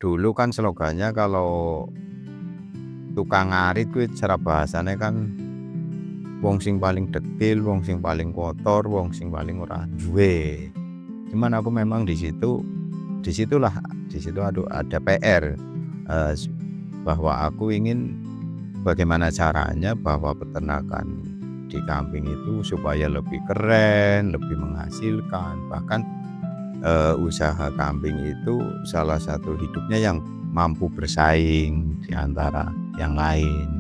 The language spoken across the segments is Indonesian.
dulu kan slogannya kalau tukang ngarit kuwi cara bahasane kan wong sing paling dekil, wong sing paling kotor, wong sing paling ora duwe. Cuman aku memang di situ ada PR, bahwa aku ingin bagaimana caranya bahwa peternakan di kambing itu supaya lebih keren, lebih menghasilkan. Bahkan usaha kambing itu salah satu hidupnya yang mampu bersaing di antara yang lain.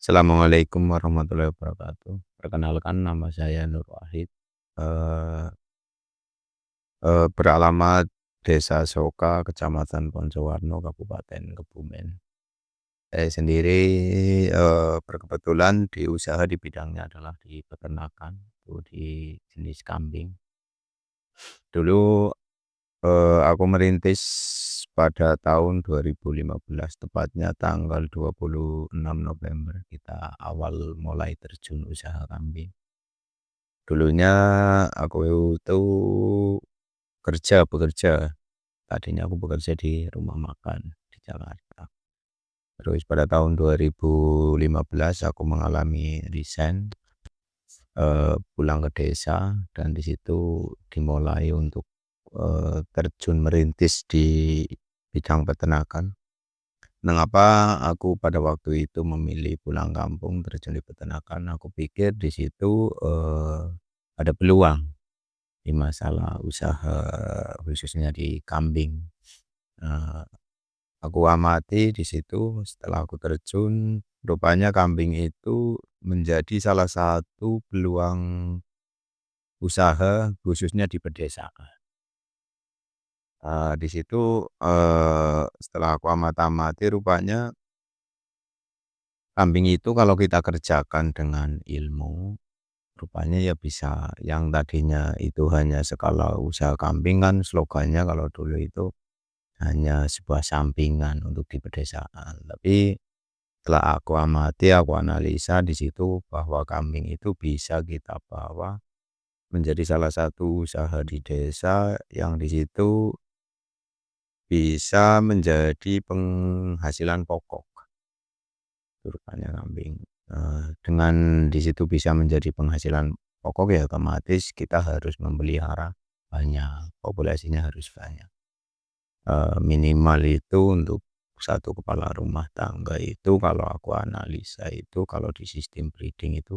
Assalamualaikum warahmatullahi wabarakatuh. Perkenalkan, nama saya Nur Wahid, eee beralamat Desa Soka, Kecamatan Poncowarno, Kabupaten Kebumen. Saya sendiri, berkebetulan di usaha di bidangnya adalah di peternakan, itu di jenis kambing. Dulu, aku merintis pada tahun 2015, tepatnya tanggal 26 November kita awal mulai terjun usaha kambing. Dulunya aku itu bekerja, tadinya aku bekerja di rumah makan di Jakarta. Terus pada tahun 2015 aku mengalami resign, pulang ke desa, dan di situ dimulai untuk, terjun merintis di bidang peternakan. Mengapa aku pada waktu itu memilih pulang kampung terjun di peternakan? Aku pikir di situ, ada peluang di masalah usaha khususnya di kambing. Eee, aku amati di situ setelah aku terjun, rupanya kambing itu menjadi salah satu peluang usaha khususnya di pedesaan. Di situ, setelah aku amati rupanya kambing itu kalau kita kerjakan dengan ilmu, rupanya ya bisa, yang tadinya itu hanya skala usaha kambing kan slogannya kalau dulu itu hanya sebuah sampingan untuk di pedesaan. Tapi setelah aku amati, aku analisa di situ bahwa kambing itu bisa kita bawa menjadi salah satu usaha di desa yang di situ bisa menjadi penghasilan pokok. Itu rupanya kambing. Dengan di situ bisa menjadi penghasilan pokok, ya otomatis kita harus memelihara banyak, populasinya harus banyak. Minimal itu untuk satu kepala rumah tangga itu kalau aku analisa itu kalau di sistem breeding itu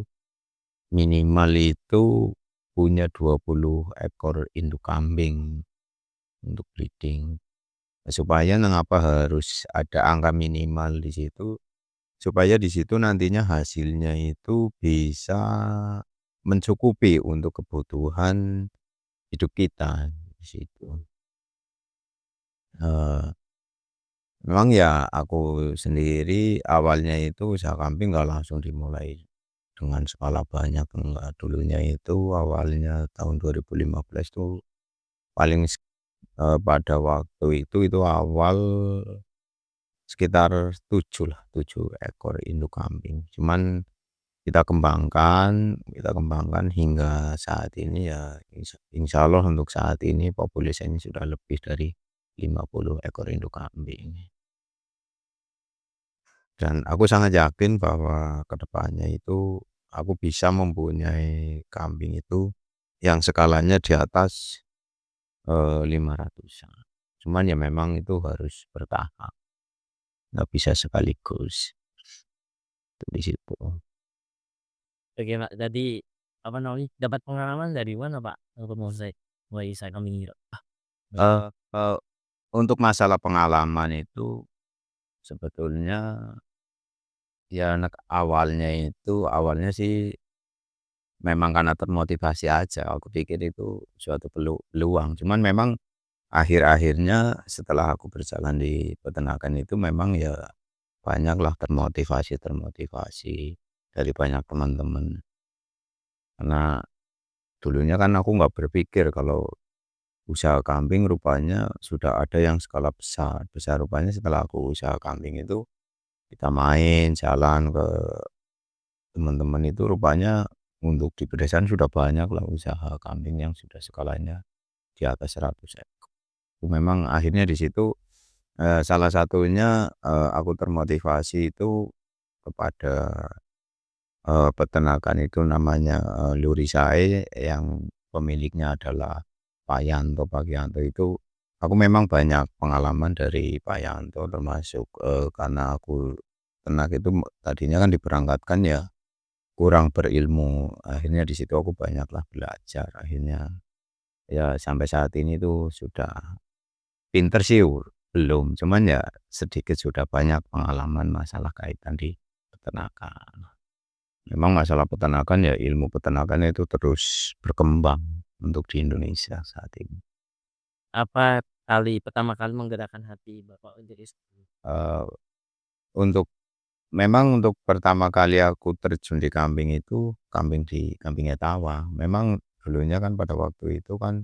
minimal itu punya 20 ekor induk kambing untuk breeding. Supaya mengapa harus ada angka minimal di situ, supaya di situ nantinya hasilnya itu bisa mencukupi untuk kebutuhan hidup kita di situ. Eee Memang ya aku sendiri awalnya itu usaha kambing nggak langsung dimulai dengan skala banyak, enggak. Dulunya itu awalnya tahun 2015 tuh paling pada waktu itu awal sekitar 7 ekor induk kambing. Cuman kita kembangkan hingga saat ini ya insyaallah untuk saat ini populasinya sudah lebih dari 50 ekor induk kambing. Dan aku sangat yakin bahwa kedepannya itu aku bisa mempunyai kambing itu yang skalanya di atas 500-an. Cuman ya memang itu harus bertahap, nggak bisa sekaligus. Itu di situ. Oke, Pak, tadi apa namanya, dapat pengalaman dari mana, Pak, untuk mulai usaha kambing ini, Pak? Boleh tahu? Eee eee, untuk masalah pengalaman itu sebetulnya ya awalnya sih memang karena termotivasi aja, aku pikir itu suatu peluang. Cuman memang akhir-akhirnya setelah aku berjalan di peternakan itu memang ya banyaklah termotivasi dari banyak teman-teman. Karena dulunya kan aku nggak berpikir kalau usaha kambing rupanya sudah ada yang skala besar. Besar rupanya setelah aku usaha kambing itu, kita main, jalan ke teman-teman itu rupanya untuk di pedesaan sudah banyak lah usaha kambing yang sudah skalanya di atas 100 ekor. Memang akhirnya di situ, salah satunya, aku termotivasi itu kepada, peternakan itu namanya, Lurisae yang pemiliknya adalah Pak Yanto. Pak Yanto itu aku memang banyak pengalaman dari Pak Yanto termasuk, karena aku ternak itu tadinya kan diberangkatkan ya kurang berilmu, akhirnya di situ aku banyaklah belajar, akhirnya ya sampai saat ini tuh sudah pinter sih belum, cuman ya sedikit sudah banyak pengalaman masalah kaitan di peternakan. Memang masalah peternakan ya ilmu peternakan itu terus berkembang untuk di Indonesia saat ini. Apa pertama kali menggerakkan hati Bapak untuk itu? Eee, untuk memang untuk pertama kali aku terjun di kambing itu, kambing di kambing etawa. Memang dulunya kan pada waktu itu kan,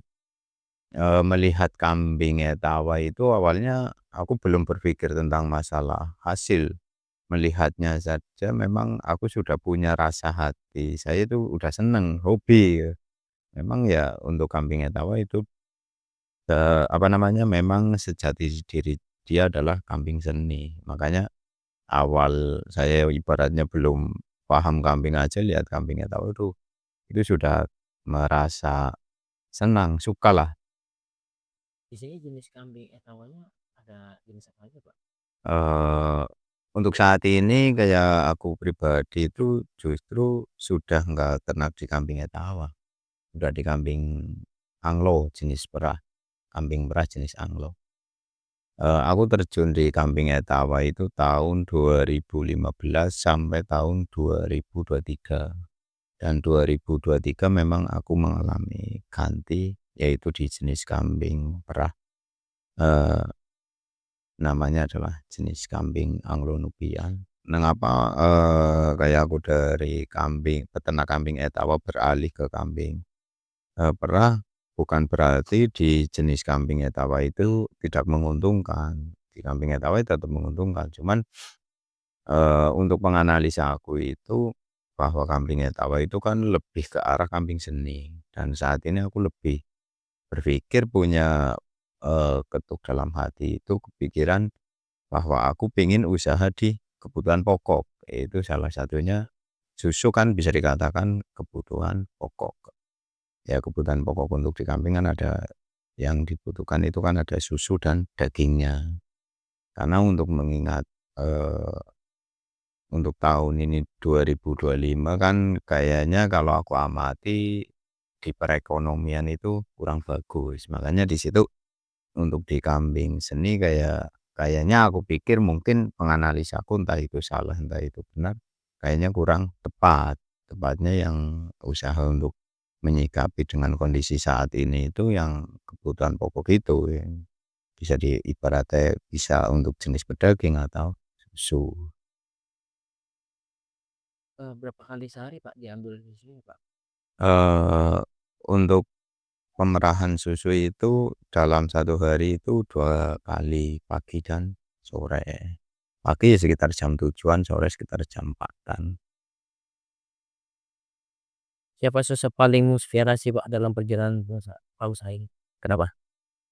melihat kambing etawa itu awalnya aku belum berpikir tentang masalah hasil. Melihatnya saja memang aku sudah punya rasa hati, saya itu udah seneng, hobi ya. Memang ya untuk kambing etawa itu, apa namanya, memang sejati diri dia adalah kambing seni. Makanya awal saya ibaratnya belum paham kambing aja lihat kambing etawa itu sudah merasa senang, sukalah. Di sini jenis kambing etawanya ada jenis apa aja, Pak? Eee, untuk saat ini kayak aku pribadi itu justru sudah nggak ternak di kambing etawa, udah di kambing Anglo jenis perah, kambing perah jenis Anglo. Aku terjun di kambing etawa itu tahun 2015 sampai tahun 2023 dan 2023 memang aku mengalami ganti yaitu di jenis kambing perah, eee namanya adalah jenis kambing Anglo Nubian. Mengapa, kayak aku dari kambing peternak kambing etawa beralih ke kambing, perah, bukan berarti di jenis kambing etawa itu tidak menguntungkan. Di kambing etawa itu tetap menguntungkan, cuman, untuk penganalisa aku itu bahwa kambing etawa itu kan lebih ke arah kambing seni dan saat ini aku lebih berpikir punya, ketuk dalam hati itu kepikiran bahwa aku pengen usaha di kebutuhan pokok, itu salah satunya susu kan bisa dikatakan kebutuhan pokok. Ya kebutuhan pokok untuk di kambing kan ada yang dibutuhkan itu kan ada susu dan dagingnya. Karena untuk mengingat, eee, untuk tahun ini 2025 kan kayaknya kalau aku amati di perekonomian itu kurang bagus. Makanya di situ untuk di kambing seni kayaknya aku pikir mungkin penganalisaku entah itu salah, entah itu benar, kayaknya kurang tepat. Tepatnya yang usaha untuk menyikapi dengan kondisi saat ini itu yang kebutuhan pokok itu yang bisa ibaratnya bisa untuk jenis pedaging atau susu. Berapa kali sehari, Pak, diambil susunya, Pak? Untuk pemerahan susu itu dalam satu hari itu 2 kali, pagi dan sore. Pagi ya sekitar jam 7-an, sore sekitar jam 4-an. Siapa sosok paling menginspirasi, Pak, dalam perjalanan Pak usaha ini? Kenapa?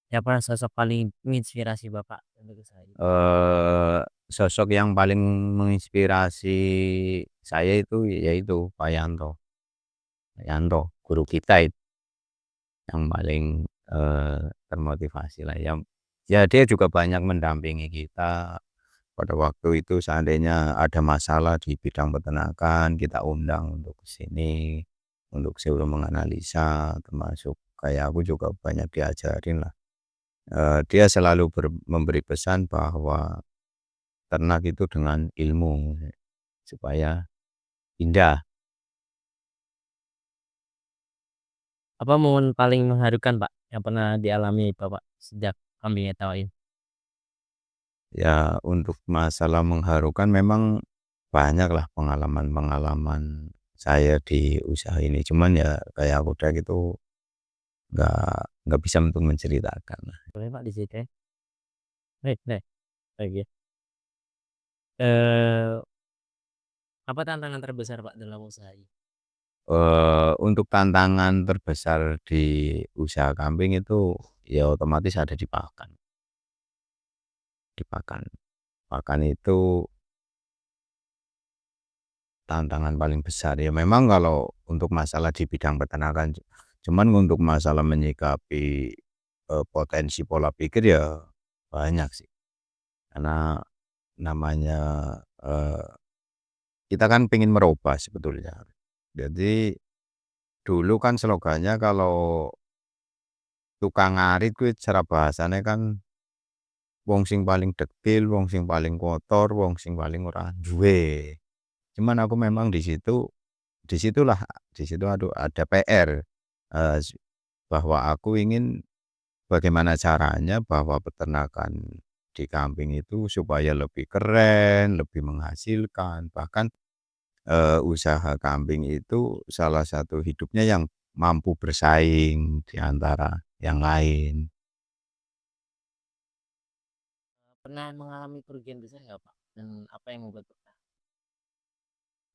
Siapa sosok paling menginspirasi Bapak untuk usaha ini? Eee, Sosok yang paling menginspirasi saya itu yaitu Pak Yanto. Pak Yanto, guru kita itu yang paling, termotivasi lah ya. Ya dia juga banyak mendampingi kita. Pada waktu itu seandainya ada masalah di bidang peternakan, kita undang untuk ke sini, untuk suruh menganalisa, termasuk kayak aku juga banyak diajarin lah. Dia selalu memberi pesan bahwa ternak itu dengan ilmu, supaya indah. Apa momen paling mengharukan, Pak, yang pernah dialami Bapak sejak kambing etawa ini? Ya untuk masalah mengharukan memang banyaklah pengalaman-pengalaman saya di usaha ini. Cuman ya kayak aku udah gitu nggak bisa untuk menceritakan. Boleh Pak diceritain? Nih nih, lagi. Eh, apa tantangan terbesar Pak dalam usaha ini? Untuk tantangan terbesar di usaha kambing itu ya otomatis ada di pakan. Di pakan. Pakan itu tantangan paling besar ya memang kalau untuk masalah di bidang peternakan, cuman untuk masalah menyikapi, potensi pola pikir ya banyak sih. Karena namanya, kita kan pengen merubah sebetulnya. Jadi dulu kan slogannya kalau tukang ngarit kuwi cara bahasane kan wong sing paling dekil, wong sing paling kotor, wong sing paling ora duwe. Cuman aku memang disitulah di situ aduh ada PR, eee, s bahwa aku ingin bagaimana caranya bahwa peternakan di kambing itu supaya lebih keren, lebih menghasilkan, bahkan, usaha kambing itu salah satu hidupnya yang mampu bersaing di antara yang lain. Pernah mengalami kerugian besar nggak Pak? Dan apa yang membuat Bapak?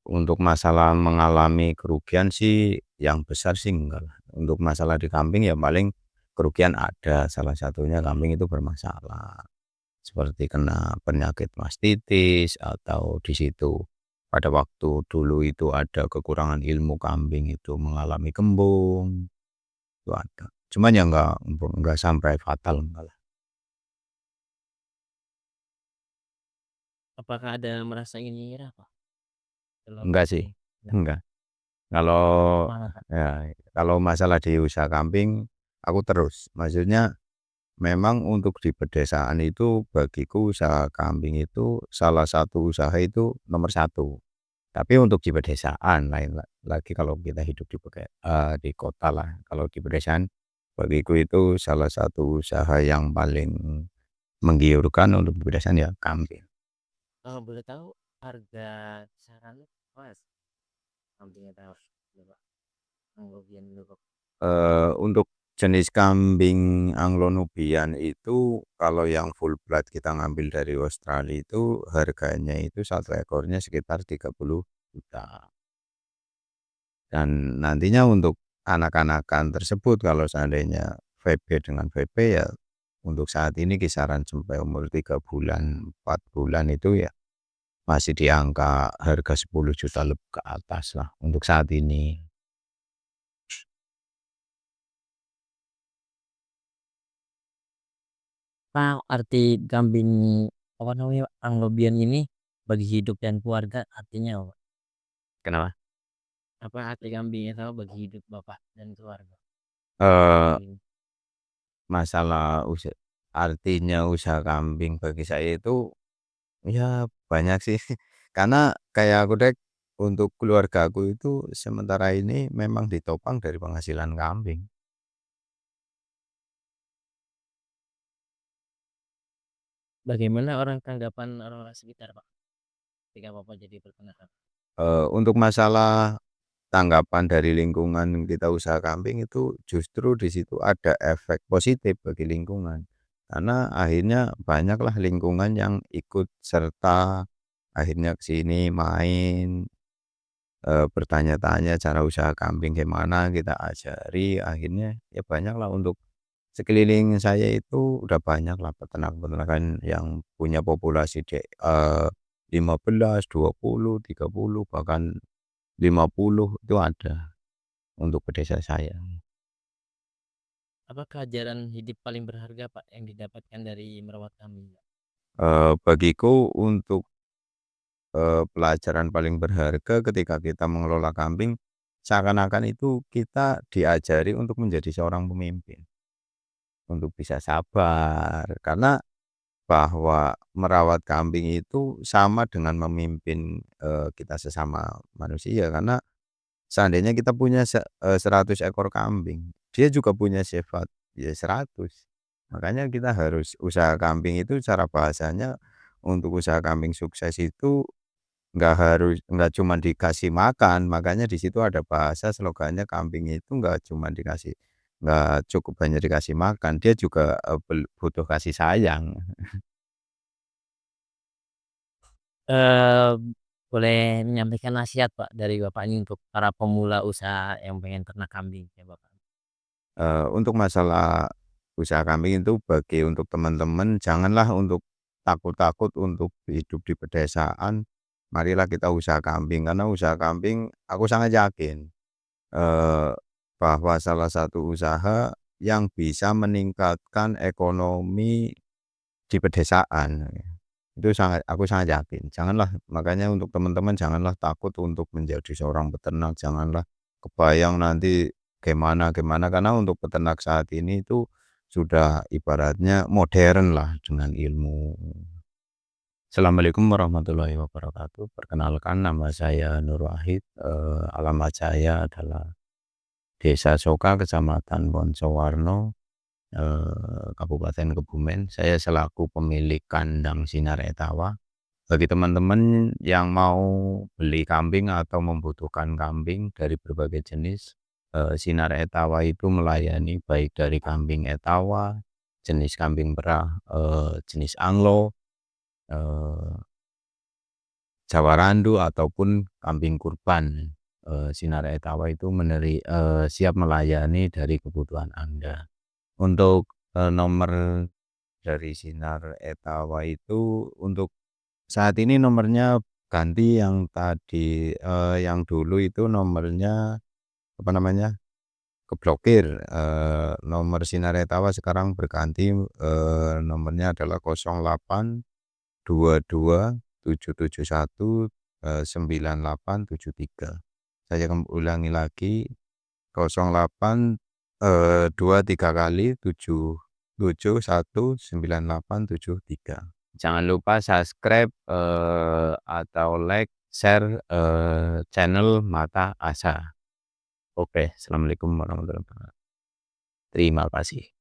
Untuk masalah mengalami kerugian sih yang besar sih enggak lah. Untuk masalah di kambing ya paling kerugian ada, salah satunya kambing itu bermasalah. Seperti kena penyakit mastitis atau di situ pada waktu dulu itu ada kekurangan ilmu kambing itu mengalami kembung, itu ada. Cuman ya enggak sampai fatal enggak lah. Apakah ada merasa ingin menyerah Pak dalam Enggak usaha sih, ini? Nggak. enggak. Kalau Tetap semangat Pak. ya kalau masalah di usaha kambing aku terus, maksudnya memang untuk di pedesaan itu bagiku usaha kambing itu salah satu usaha itu nomor satu. Tapi untuk di pedesaan lain lagi kalau kita hidup di kota lah. Kalau di pedesaan bagiku itu salah satu usaha yang paling menggiurkan untuk di pedesaan ya kambing. Boleh tahu harga kisarannya Mas? Kambingnya tahu. Coba Anglobian dulu Pak. Untuk jenis kambing Anglo-Nubian itu kalau yang full blood kita ngambil dari Australia itu harganya itu satu ekornya sekitar 30 juta. Dan nantinya untuk anak-anakan tersebut kalau seandainya VB dengan VP ya untuk saat ini kisaran sampai umur 3 bulan, 4 bulan itu ya masih di angka harga 10 juta lebih ke atas lah untuk saat ini. Pak, arti kambing apa namanya Pak, Anglobian ini bagi hidup dan keluarga artinya apa? Kenapa? Apa arti kambingnya tahu bagi hidup Bapak dan keluarga? Eee, Kambing. masalah artinya usaha kambing bagi saya itu ya banyak sih. Karena kayak aku dek untuk keluargaku itu sementara ini memang ditopang dari penghasilan kambing. Bagaimana tanggapan orang-orang sekitar Pak ketika Bapak jadi peternak? Untuk masalah tanggapan dari lingkungan kita usaha kambing itu justru di situ ada efek positif bagi lingkungan. Karena akhirnya banyaklah lingkungan yang ikut serta akhirnya ke sini main, bertanya-tanya cara usaha kambing gimana, kita ajari, akhirnya ya banyaklah untuk sekeliling saya itu udah banyaklah peternak-peternakan yang punya populasi 15, 20, 30, bahkan 50 itu ada untuk pedesa saya. Apakah ajaran hidup paling berharga Pak yang didapatkan dari merawat kambing? Pak? Bagiku untuk, pelajaran paling berharga ketika kita mengelola kambing, seakan-akan itu kita diajari untuk menjadi seorang pemimpin, untuk bisa sabar, karena bahwa merawat kambing itu sama dengan memimpin, kita sesama manusia, karena seandainya kita punya 100 ekor kambing, dia juga punya sifat ya 100. Makanya kita harus usaha kambing itu cara bahasanya untuk usaha kambing sukses itu nggak cuma dikasih makan, makanya di situ ada bahasa slogannya kambing itu nggak cukup hanya dikasih makan, dia juga, butuh kasih sayang. Eee, boleh menyampaikan nasihat Pak dari Bapak ini untuk para pemula usaha yang pengen ternak kambing ya Bapak? Untuk masalah usaha kambing itu untuk teman-teman janganlah untuk takut-takut untuk hidup di pedesaan, marilah kita usaha kambing. Karena usaha kambing aku sangat yakin, eee, bahwa salah satu usaha yang bisa meningkatkan ekonomi di pedesaan. Aku sangat yakin. Makanya untuk teman-teman janganlah takut untuk menjadi seorang peternak, janganlah kebayang nanti gimana, karena untuk peternak saat ini itu sudah ibaratnya modern lah dengan ilmu. Assalamualaikum warahmatullahi wabarakatuh. Perkenalkan nama saya Nur Wahid, alamat saya adalah Desa Soka, Kecamatan Boncowarno, Kabupaten Kebumen. Saya selaku pemilik kandang Sinar Etawa. Bagi teman-teman yang mau beli kambing atau membutuhkan kambing dari berbagai jenis, Sinar Etawa itu melayani baik dari kambing Etawa, jenis kambing perah, jenis Anglo, eee, Jawa Randu ataupun kambing kurban. Sinar Etawa itu siap melayani dari kebutuhan Anda. Untuk, nomor dari Sinar Etawa itu untuk saat ini nomornya ganti, yang dulu itu nomornya, apa namanya, keblokir, nomor Sinar Etawa sekarang berganti, nomornya adalah 0822 771, 9873. Saya ulangi lagi 08, 23 kali 7719873. Jangan lupa subscribe, atau like, share, channel Mata Asa. Oke, assalamualaikum warahmatullahi wabarakatuh. Terima kasih.